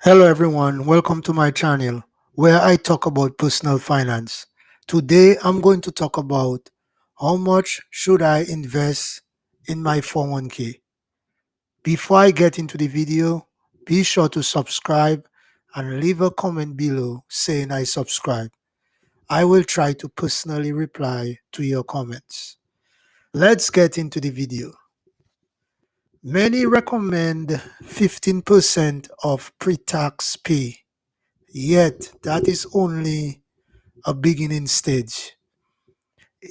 Hello everyone, welcome to my channel where I talk about personal finance. Today I'm going to talk about how much should I invest in my 401k. Before I get into the video, be sure to subscribe and leave a comment below saying I subscribe. I will try to personally reply to your comments. Let's get into the video. Many recommend 15% of pre-tax pay. Yet, that is only a beginning stage.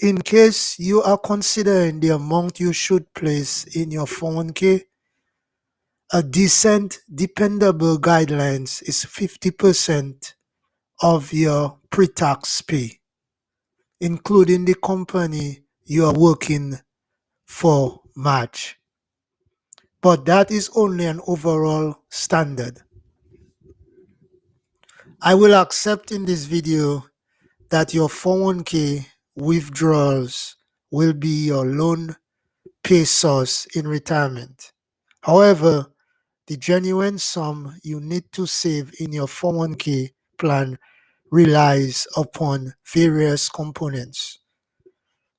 In case you are considering the amount you should place in your 401k, a decent, dependable guidelines is 50% of your pre-tax pay, including the company you are working for match. But that is only an overall standard. I will accept in this video that your 401k withdrawals will be your loan pay source in retirement. However, the genuine sum you need to save in your 401k plan relies upon various components,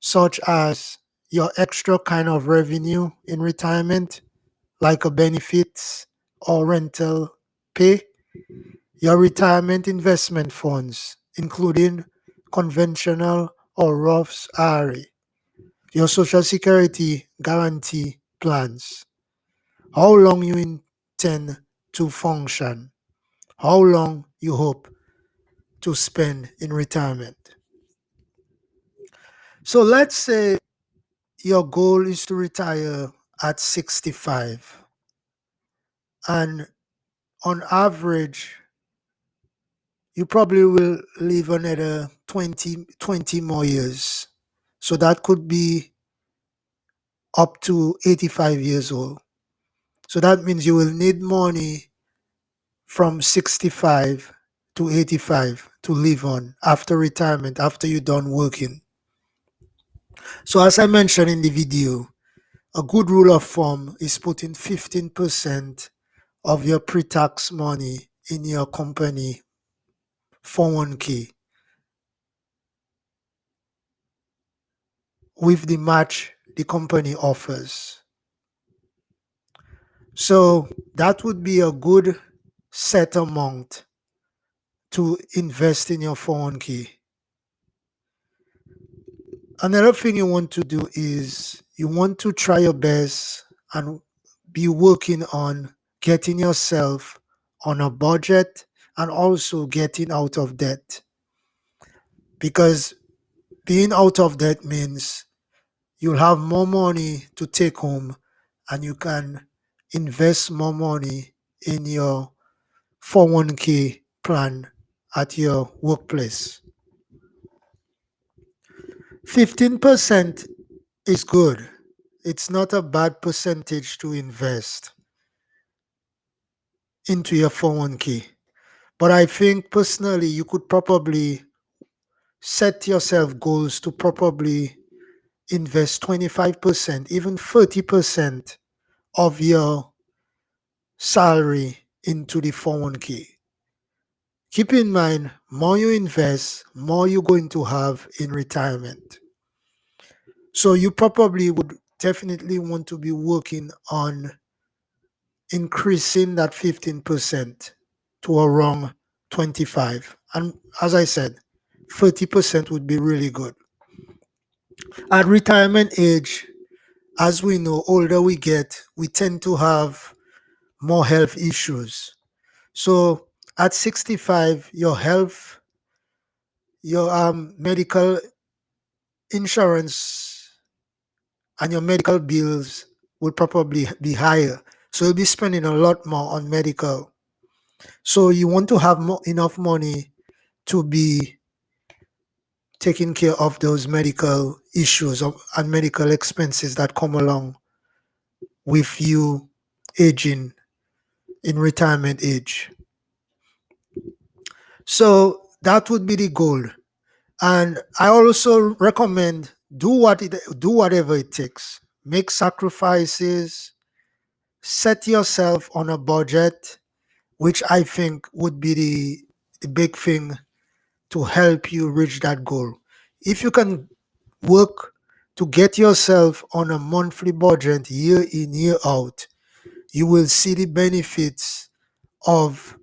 such as your extra kind of revenue in retirement, like a benefits or rental pay, your retirement investment funds, including conventional or Roth's IRA, your Social Security guarantee plans, how long you intend to function, how long you hope to spend in retirement. So let's say your goal is to retire at 65, and on average, you probably will live another 20 more years. So that could be up to 85 years old. So that means you will need money from 65 to 85 to live on after retirement, after you're done working. So as I mentioned in the video, a good rule of thumb is putting 15% of your pre-tax money in your company 401k with the match the company offers. So that would be a good set amount to invest in your 401k. Another thing you want to do is you want to try your best and be working on getting yourself on a budget and also getting out of debt. Because being out of debt means you'll have more money to take home and you can invest more money in your 401k plan at your workplace. 15% is good. It's not a bad percentage to invest into your 401k. But I think personally, you could probably set yourself goals to probably invest 25%, even 30% of your salary into the 401k. Keep in mind, more you invest, more you're going to have in retirement. So you probably would definitely want to be working on increasing that 15% to around 25. And as I said, 30% would be really good. At retirement age, as we know, older we get, we tend to have more health issues. So at 65, your health, your medical insurance and your medical bills will probably be higher. So you'll be spending a lot more on medical. So you want to have enough money to be taking care of those medical issues and medical expenses that come along with you aging in retirement age. So that would be the goal. And I also recommend do whatever it takes. Make sacrifices, set yourself on a budget, which I think would be the big thing to help you reach that goal. If you can work to get yourself on a monthly budget year in, year out, you will see the benefits of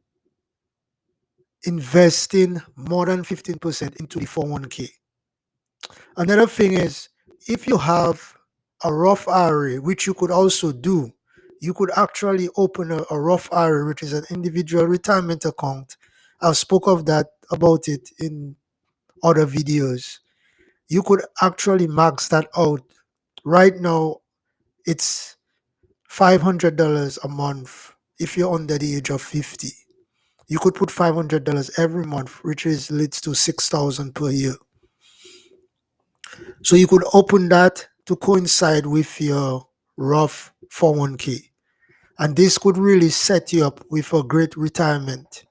investing more than 15% into the 401k. Another thing is, if you have a Roth IRA, which you could also do, you could actually open a Roth IRA, which is an individual retirement account. I've spoke of that about it in other videos. You could actually max that out. Right now, it's $500 a month if you're under the age of 50. You could put $500 every month, which is leads to 6,000 per year. So you could open that to coincide with your Roth 401k. And this could really set you up with a great retirement.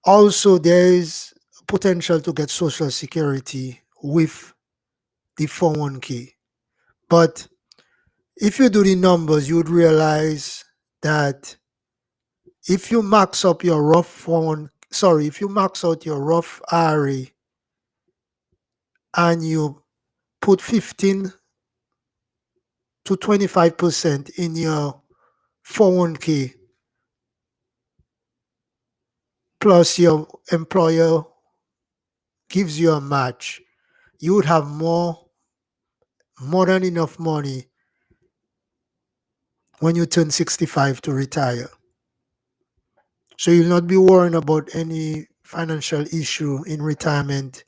Also, there is potential to get Social Security with the 401k. But if you do the numbers, you would realize that if you max up your if you max out your Roth IRA and you put 15 to 25% in your 401k plus your employer gives you a match, you would have more than enough money when you turn 65 to retire. So you'll not be worrying about any financial issue in retirement,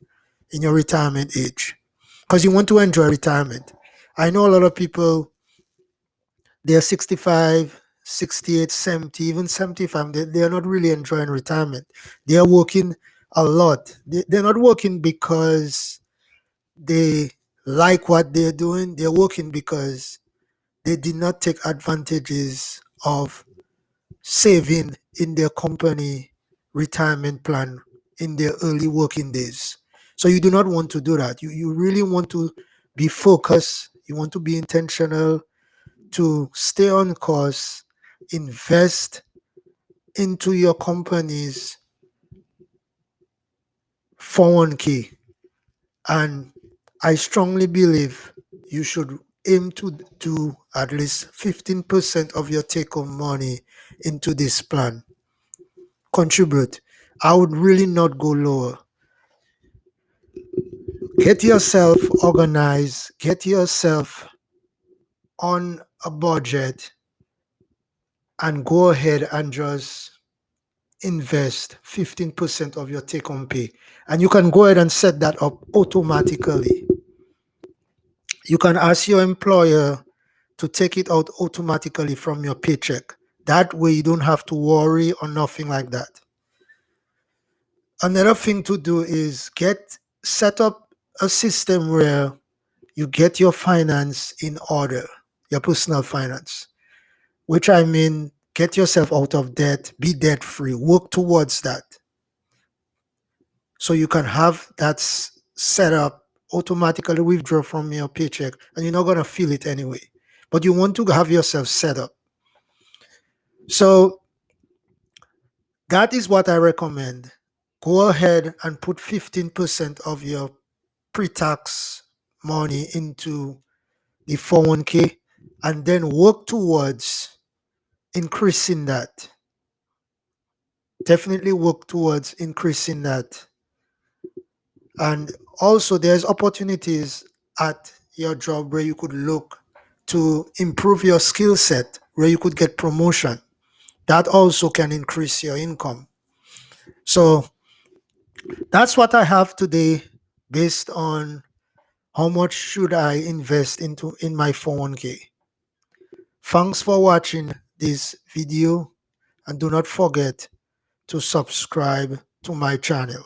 in your retirement age, because you want to enjoy retirement. I know a lot of people, they're 65, 68, 70, even 75. They're not really enjoying retirement. They are working a lot. They're not working because they like what they're doing. They're working because they did not take advantages of saving in their company retirement plan in their early working days. So you do not want to do that. You really want to be focused. You want to be intentional to stay on course, invest into your company's 401k. And I strongly believe you should aim to do at least 15% of your take home money into this plan. Contribute. I would really not go lower. Get yourself organized, get yourself on a budget, and go ahead and just invest 15% of your take home pay. And you can go ahead and set that up automatically. You can ask your employer to take it out automatically from your paycheck. That way you don't have to worry or nothing like that. Another thing to do is set up a system where you get your finance in order, your personal finance, which I mean, get yourself out of debt, be debt free, work towards that. So you can have that set up, automatically withdraw from your paycheck, and you're not going to feel it anyway. But you want to have yourself set up. So that is what I recommend. Go ahead and put 15% of your pre-tax money into the 401k and then work towards increasing that. Definitely work towards increasing that. And also, there's opportunities at your job where you could look to improve your skill set, where you could get promotion. That also can increase your income. So that's what I have today based on how much should I invest in my 401k. Thanks for watching this video, and do not forget to subscribe to my channel.